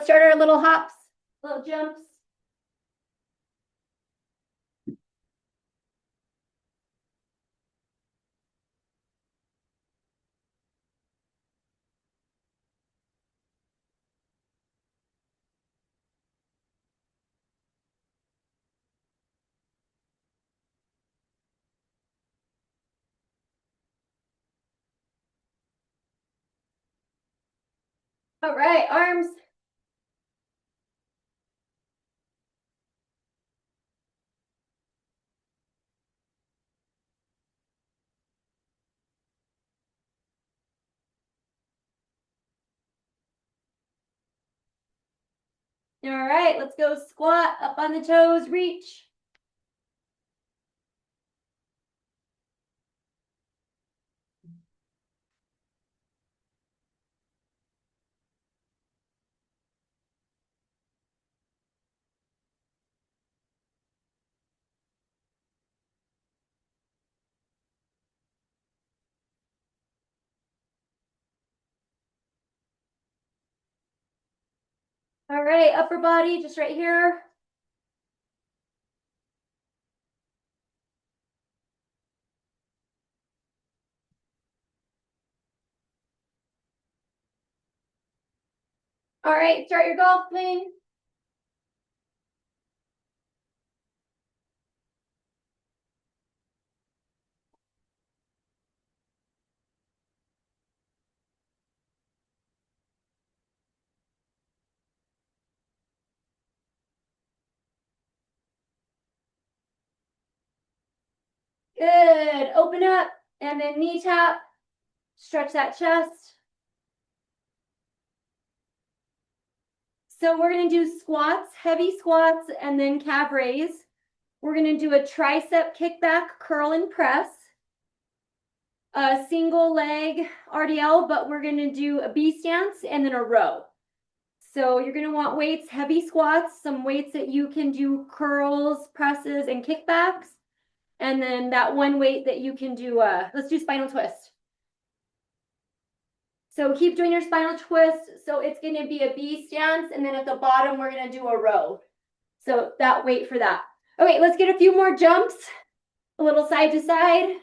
let's start our little hops, little jumps. All right, arms. All right, let's go squat, up on the toes, reach. All right, upper body, just right here. All right, start your golf swing. Good, open up, and then knee tap. Stretch that chest. So we're gonna do squats, heavy squats, and then calf raise. We're gonna do a tricep kickback, curl and press. A single leg RDL, but we're gonna do a B stance and then a row. So you're gonna want weights, heavy squats, some weights that you can do curls, presses, and kickbacks. And then that one weight that you can do, let's do spinal twist. So keep doing your spinal twist. So it's gonna be a B stance, and then at the bottom, we're gonna do a row. So that weight for that. Okay, let's get a few more jumps, a little side to side.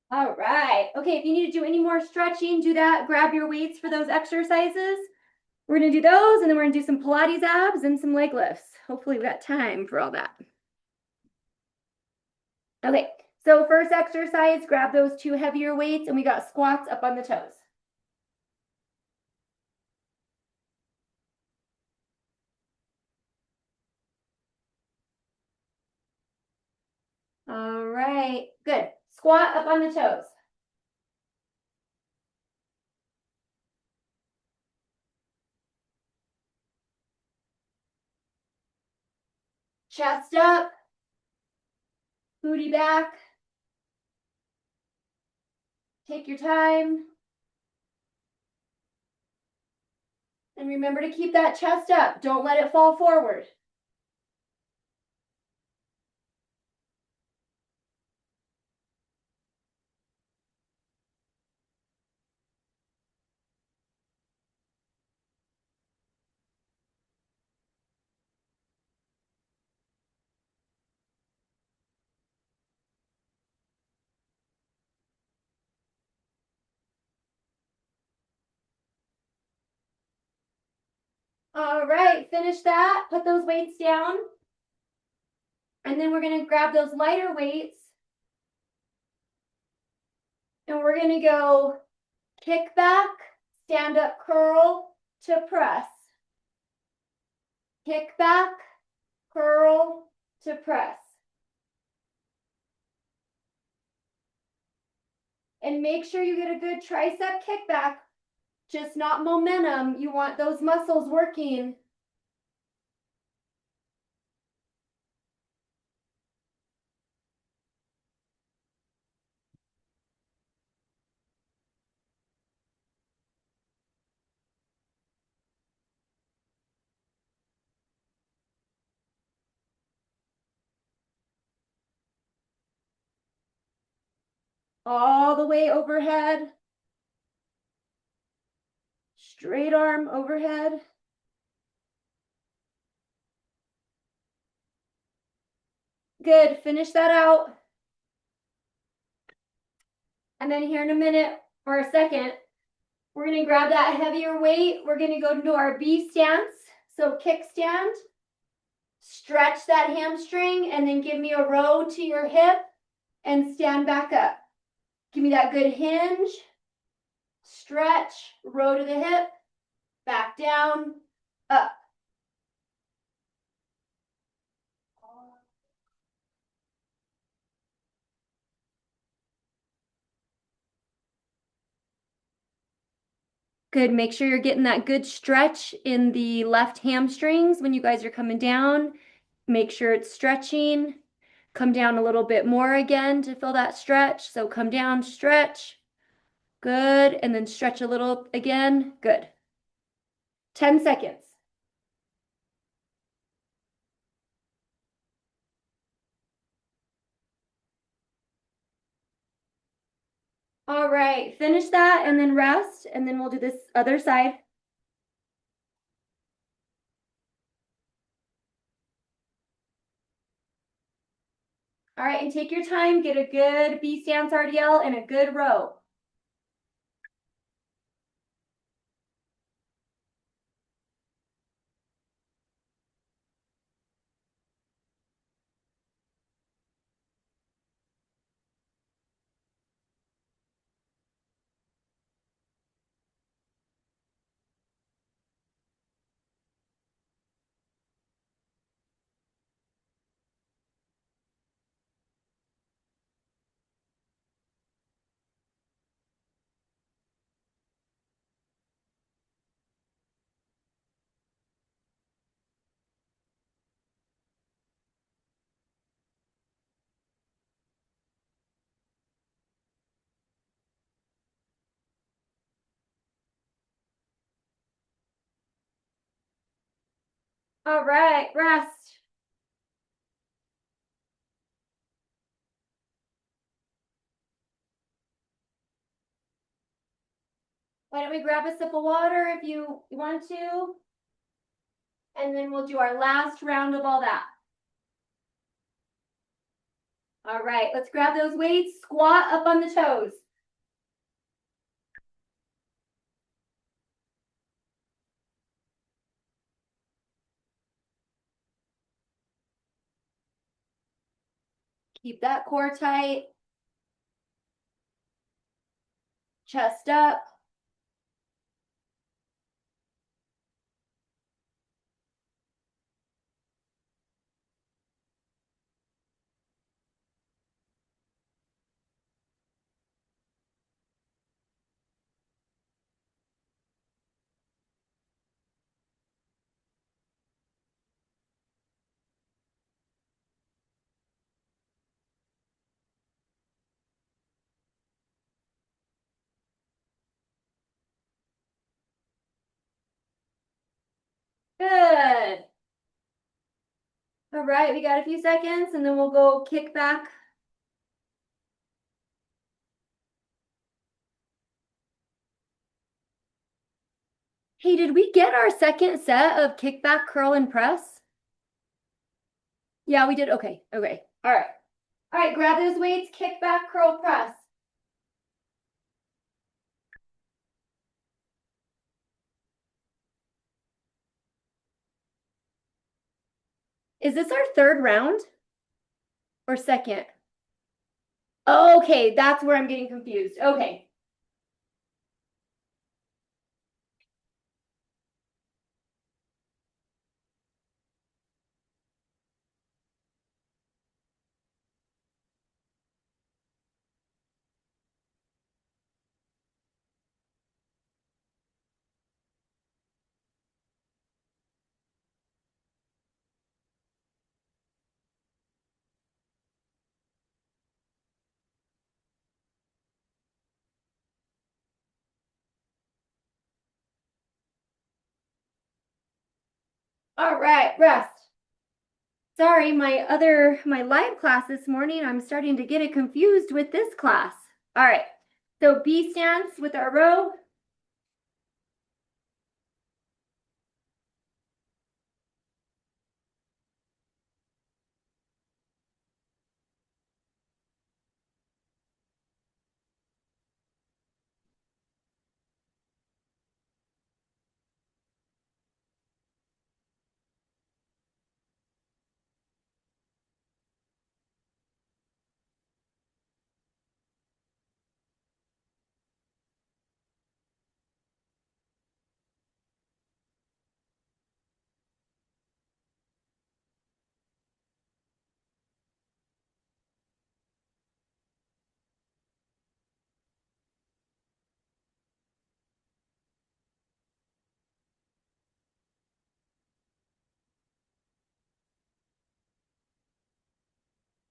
All right. Okay, if you need to do any more stretching, do that. Grab your weights for those exercises. We're gonna do those, and then we're gonna do some Pilates abs and some leg lifts. Hopefully we've got time for all that. Okay, so first exercise, grab those two heavier weights, and we got squats up on the toes. All right, good. Squat up on the toes. Chest up, booty back. Take your time. And remember to keep that chest up. Don't let it fall forward. All right, finish that. Put those weights down. And then we're going to grab those lighter weights. And we're going to go kick back, stand up curl to press. Kick back, curl to press. And make sure you get a good tricep kickback, just not momentum. You want those muscles working. all the way overhead. Straight arm overhead. Good, finish that out. And then here in a minute or a second, we're gonna grab that heavier weight. We're gonna go into our B stance. So kickstand, stretch that hamstring, and then give me a row to your hip and stand back up. Give me that good hinge, stretch, row to the hip, back down, up. Good, make sure you're getting that good stretch in the left hamstrings when you guys are coming down. Make sure it's stretching. Come down a little bit more again to feel that stretch. So come down, stretch. Good, and then stretch a little again. Good. 10 seconds. All right, finish that and then rest, and then we'll do this other side. All right, and take your time, get a good B stance RDL and a good row. All right, rest. Why don't we grab a sip of water if you want to? And then we'll do our last round of all that. All right, let's grab those weights, squat up on the toes. Keep that core tight. Chest up. Good. All right, we got a few seconds and then we'll go kick back. Hey, did we get our second set of kickback, curl, and press? Yeah, we did. Okay, okay. All right. All right, grab those weights, kick back, curl, press. Is this our third round or second? Okay, that's where I'm getting confused. Okay. All right, rest. Sorry, my live class this morning, I'm starting to get it confused with this class. All right. So B stance with our row.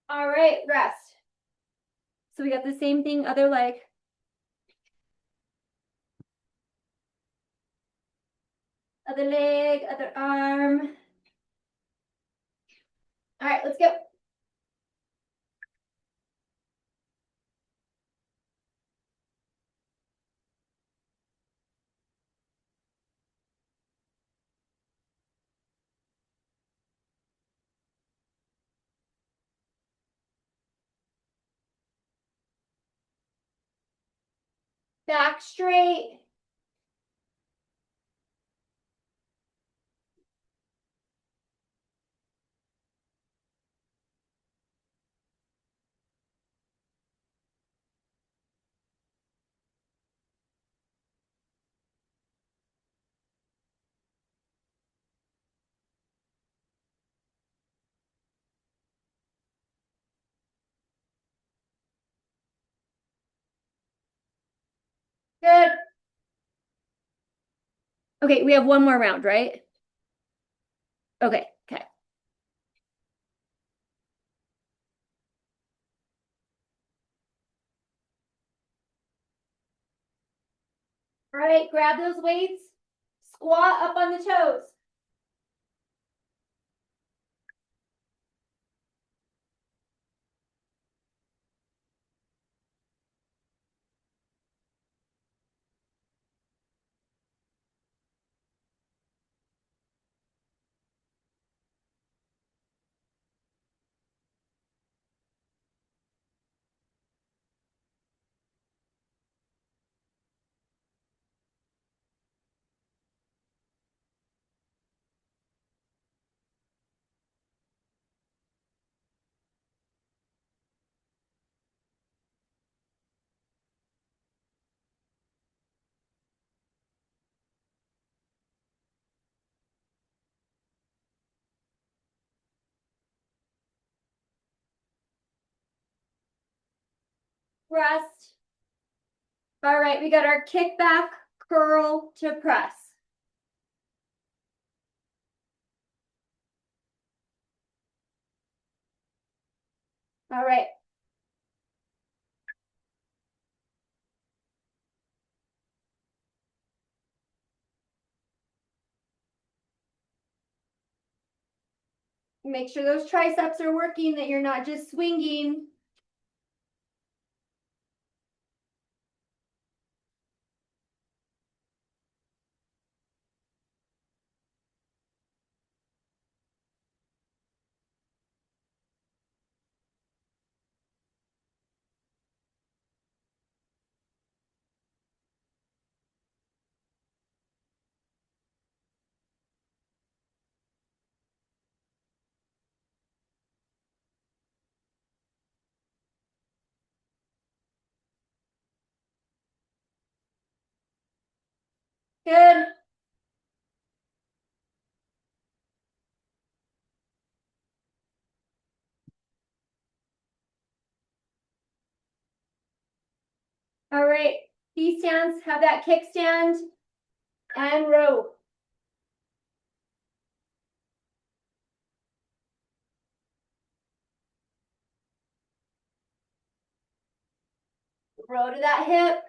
All right, rest. So we got the same thing, other leg. Other leg, other arm. All right, let's go. Back straight. Good. Okay, we have one more round, right? Okay, okay. All right, grab those weights. Squat up on the toes. Rest. All right, we got our kickback, curl to press. All right. Make sure those triceps are working, that you're not just swinging. Good. All right, B stance, have that kickstand and row. Row to that hip.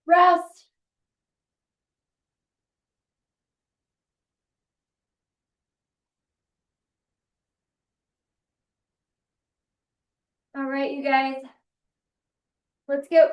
Rest. All right, you guys, let's go.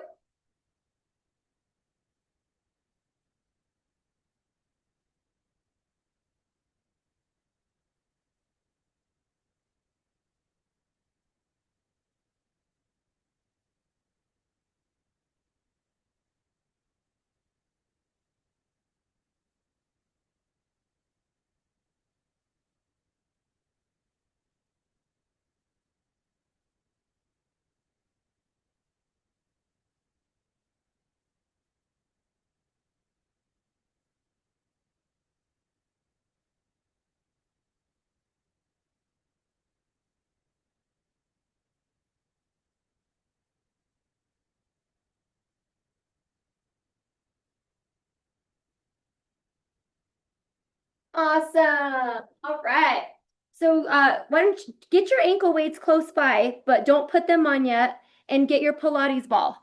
Awesome. All right. So why don't you get your ankle weights close by, but don't put them on yet, and get your Pilates ball.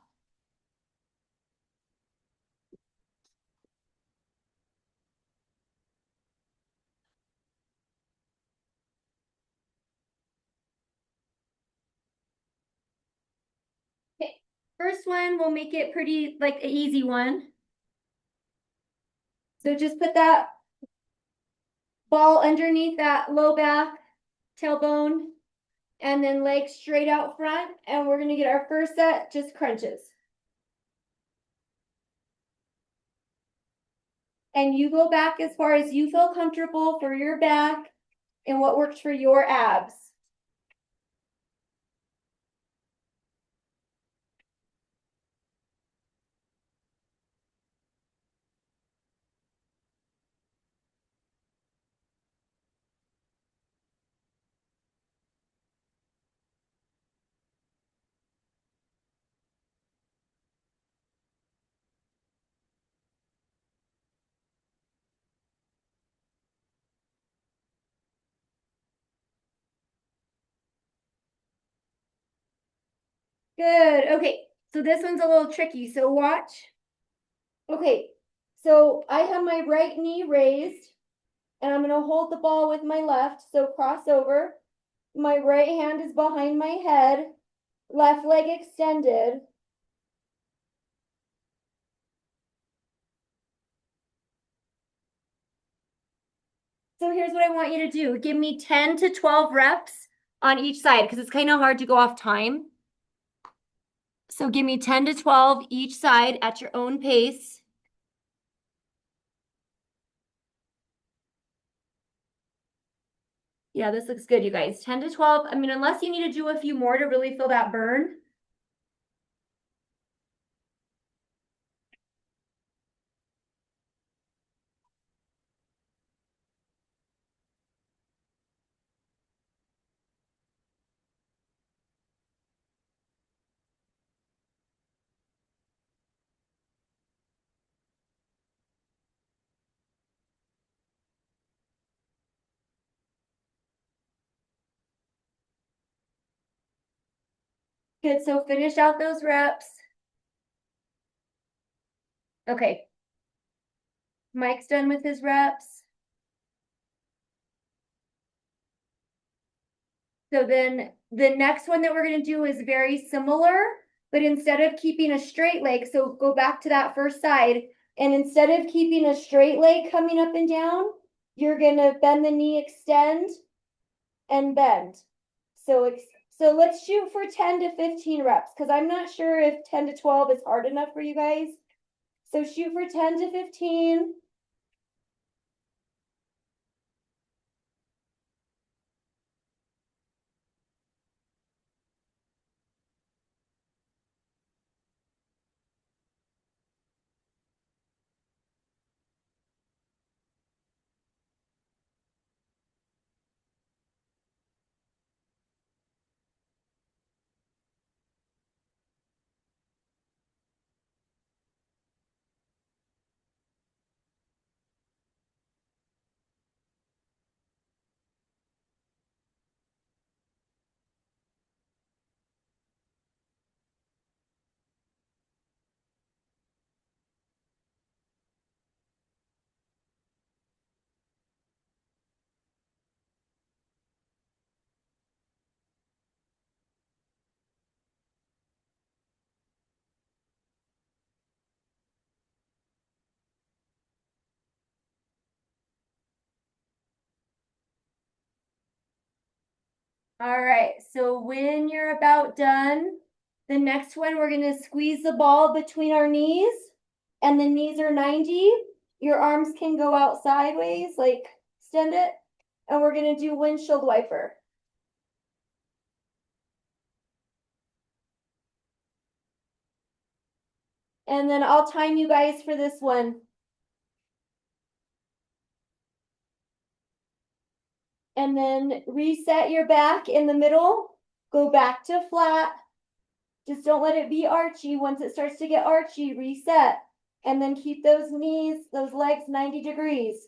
Okay. First one, we'll make it pretty like an easy one. So just put that ball underneath that low back, tailbone, and then legs straight out front. And we're gonna get our first set, just crunches. And you go back as far as you feel comfortable for your back and what works for your abs. Good. Okay. So this one's a little tricky. So watch. Okay. So I have my right knee raised and I'm going to hold the ball with my left. So cross over. My right hand is behind my head, left leg extended. So here's what I want you to do. Give me 10 to 12 reps on each side because it's kind of hard to go off time. So give me 10 to 12 each side at your own pace. Yeah, this looks good, you guys. 10 to 12. I mean, unless you need to do a few more to really feel that burn. Good, so finish out those reps. Okay. Mike's done with his reps. So then the next one that we're going to do is very similar, but instead of keeping a straight leg, so go back to that first side, and instead of keeping a straight leg coming up and down, you're going to bend the knee, extend, and bend. So let's shoot for 10 to 15 reps because I'm not sure if 10 to 12 is hard enough for you guys. So shoot for 10 to 15. All right, so when you're about done, the next one, we're gonna squeeze the ball between our knees, and the knees are 90. Your arms can go out sideways, like extend it, and we're gonna do windshield wiper. And then I'll time you guys for this one. And then reset your back in the middle, go back to flat. Just don't let it be archy. Once it starts to get archy, reset. And then keep those knees, those legs 90 degrees.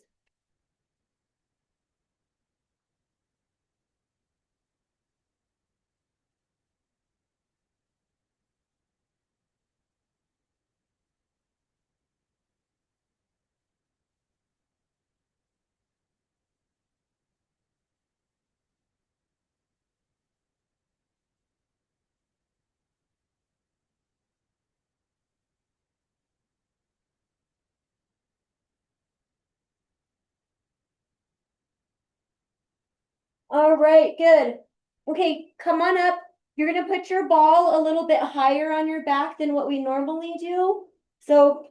All right, good. Okay, come on up. You're gonna put your ball a little bit higher on your back than what we normally do. So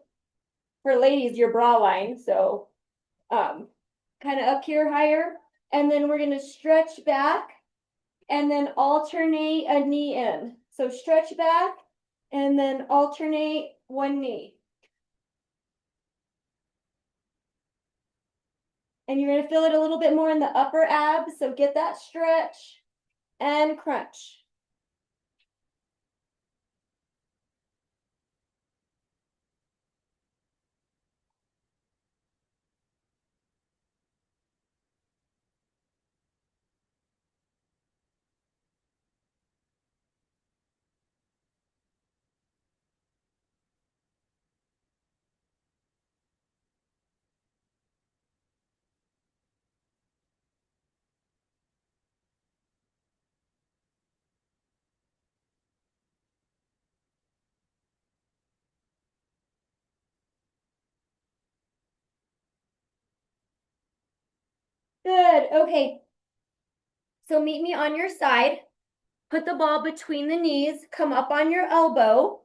for ladies, your bra line. So kind of up here higher. And then we're gonna stretch back and then alternate a knee in. So stretch back and then alternate one knee. And you're gonna feel it a little bit more in the upper abs. So get that stretch and crunch. Good. Okay. So meet me on your side. Put the ball between the knees, come up on your elbow.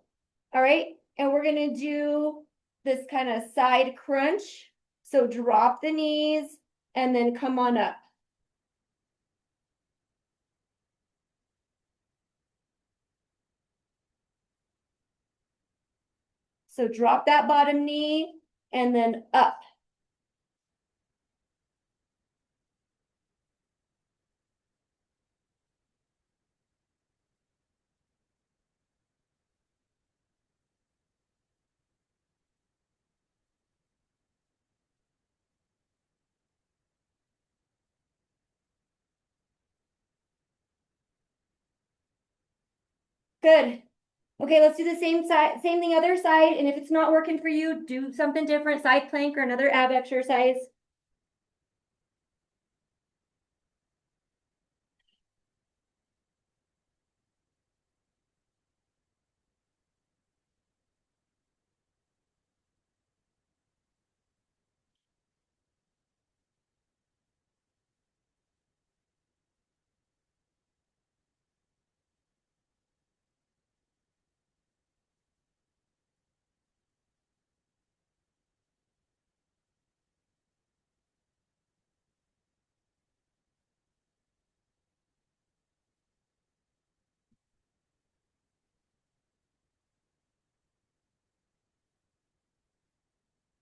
All right. And we're going to do this kind of side crunch. So drop the knees and then come on up. So drop that bottom knee and then up. Good. Okay, let's do the same side, same thing other side. And if it's not working for you, do something different, side plank or another ab exercise.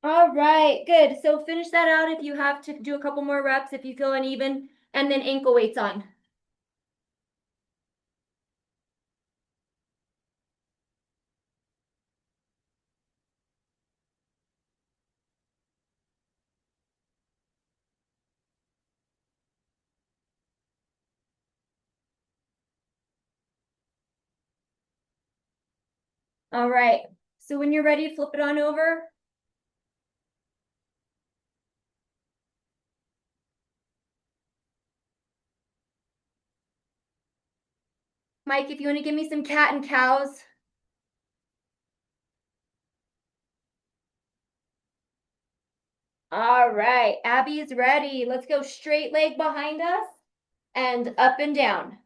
All right, good. So finish that out if you have to do a couple more reps, if you feel uneven, and then ankle weights on. All right. So when you're ready, flip it on over. Mike, if you want to give me some cat and cows. All right, Abby is ready. Let's go straight leg behind us and up and down.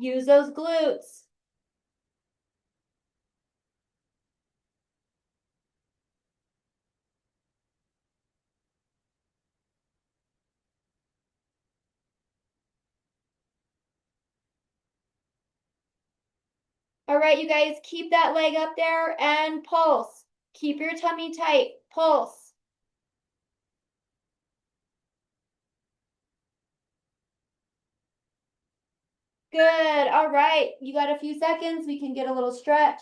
Use those glutes. All right, you guys, keep that leg up there and pulse. Keep your tummy tight. Pulse. Good. All right. You got a few seconds. We can get a little stretch.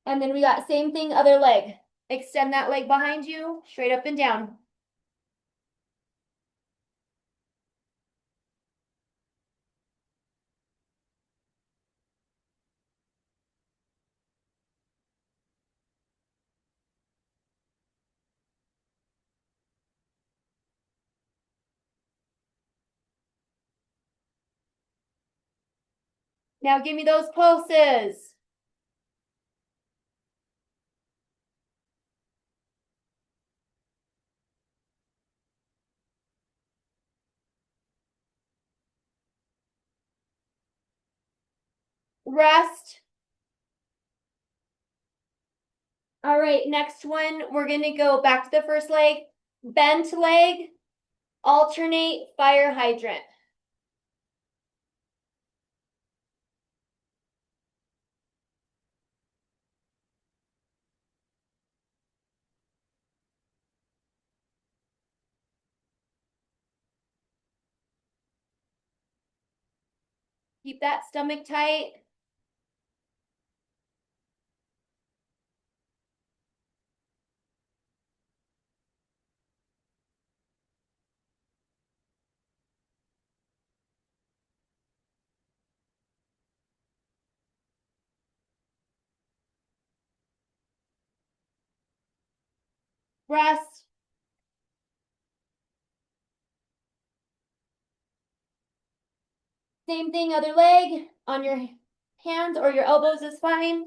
And then we got same thing, other leg. Extend that leg behind you, straight up and down. Now give me those pulses. Rest. All right, next one, we're gonna go back to the first leg. Bent leg, alternate fire hydrant. Keep that stomach tight. Rest. Same thing, other leg on your hands or your elbows is fine.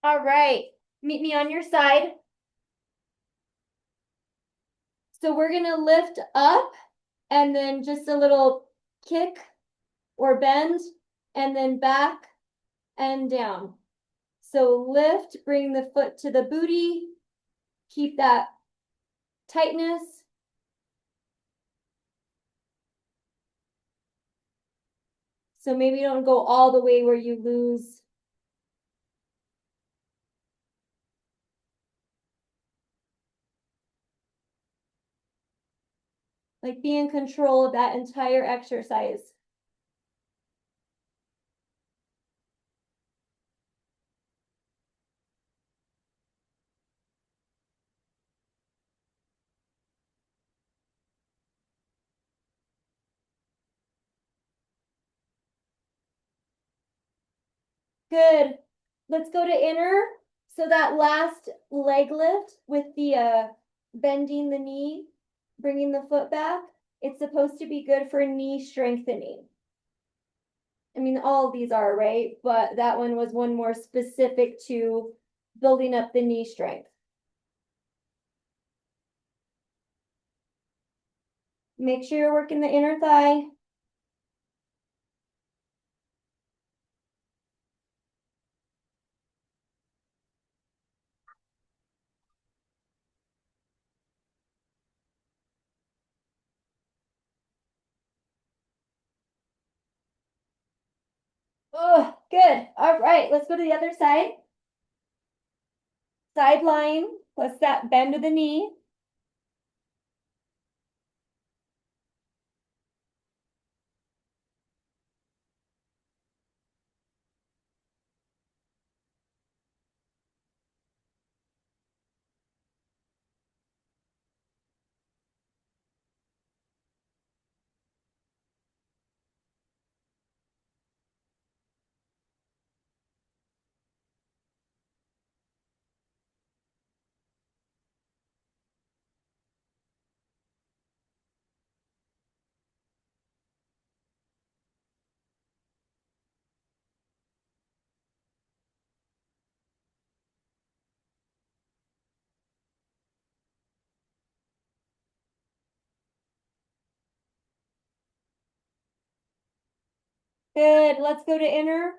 All right, meet me on your side. So we're gonna lift up and then just a little kick or bend and then back and down. So lift, bring the foot to the booty, keep that tightness. So maybe don't go all the way where you lose. Like be in control of that entire exercise. Good. Let's go to inner. So that last leg lift with the bending the knee, bringing the foot back, it's supposed to be good for knee strengthening. I mean, all of these are, right? But that one was one more specific to building up the knee strength. Make sure you're working the inner thigh. Oh, good. All right, let's go to the other side. Side line plus that bend of the knee. Good. Let's go to inner.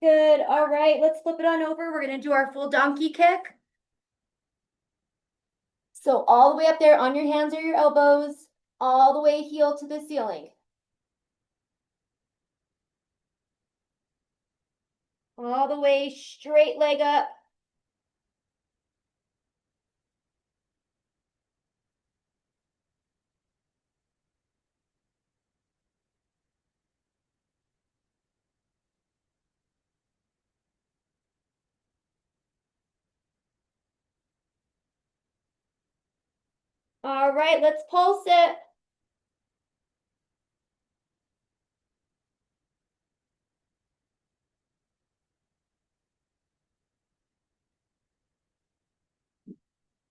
Good. All right, let's flip it on over. We're going to do our full donkey kick. So all the way up there on your hands or your elbows, all the way heel to the ceiling. All the way straight leg up. All right, let's pulse it.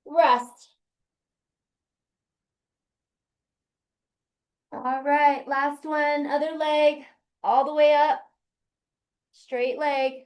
Rest. All right, last one, other leg, all the way up, straight leg.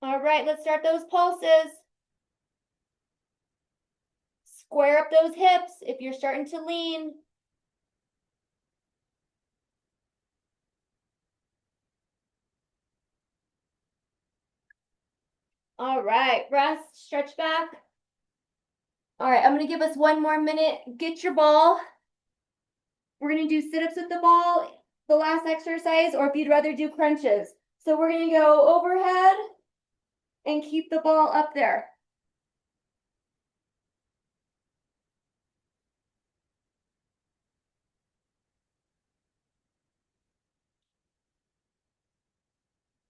All right, let's start those pulses. Square up those hips if you're starting to lean. All right, rest, stretch back. All right, I'm gonna give us 1 more minute. Get your ball. We're gonna do sit-ups with the ball, the last exercise, or if you'd rather do crunches. So we're gonna go overhead and keep the ball up there.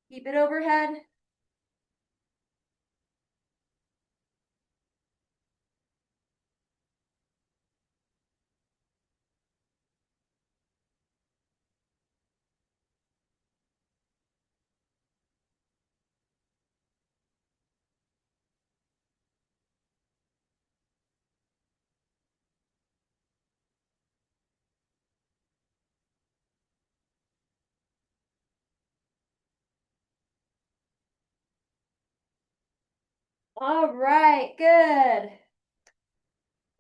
Keep it overhead. All right, good.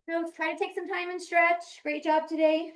So try to take some time and stretch. Great job today.